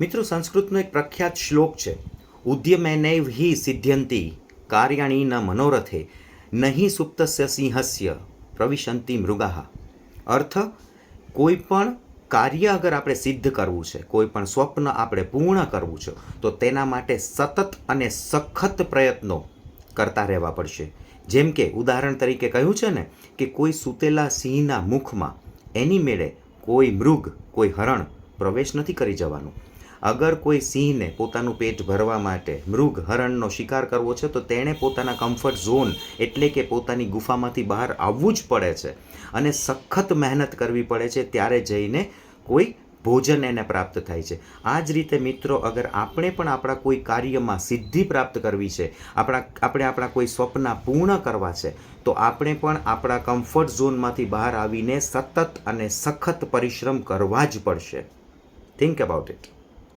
મિત્રો, સંસ્કૃતનો એક પ્રખ્યાત શ્લોક છે, ઉદ્યમેનૈવ હિ સિદ્ધ્યંતિ કાર્યાણી ન મનોરથે નહીં સુપ્તસ્ય સિંહસ્ય પ્રવિશંતિ મૃગાહ. અર્થ, કોઈ પણ કાર્ય અગર આપણે સિદ્ધ કરવું છે, કોઈ પણ સ્વપ્ન આપણે પૂર્ણ કરવું છે, તો તેના માટે સતત અને સખત પ્રયત્નો કરતા રહેવા પડશે. જેમ કે ઉદાહરણ તરીકે કહ્યું છે ને કે કોઈ સૂતેલા સિંહના મુખમાં એની મેળે કોઈ મૃગ, કોઈ હરણ પ્રવેશ નથી કરી જવાનું. અગર કોઈ સિંહને પોતાનું પેટ ભરવા માટે મૃગ, હરણનો શિકાર કરવો છે, તો તેણે પોતાના કમ્ફર્ટ ઝોન એટલે કે પોતાની ગુફામાંથી બહાર આવવું જ પડે છે અને સખત મહેનત કરવી પડે છે, ત્યારે જઈને કોઈ ભોજન એને પ્રાપ્ત થાય છે. આ જ રીતે મિત્રો, અગર આપણે પણ આપણા કોઈ કાર્યમાં સિદ્ધિ પ્રાપ્ત કરવી છે, આપણે આપણા કોઈ સ્વપ્ન પૂર્ણ કરવા છે, તો આપણે પણ આપણા કમ્ફર્ટ ઝોનમાંથી બહાર આવીને સતત અને સખત પરિશ્રમ કરવા જ પડશે. Think about it.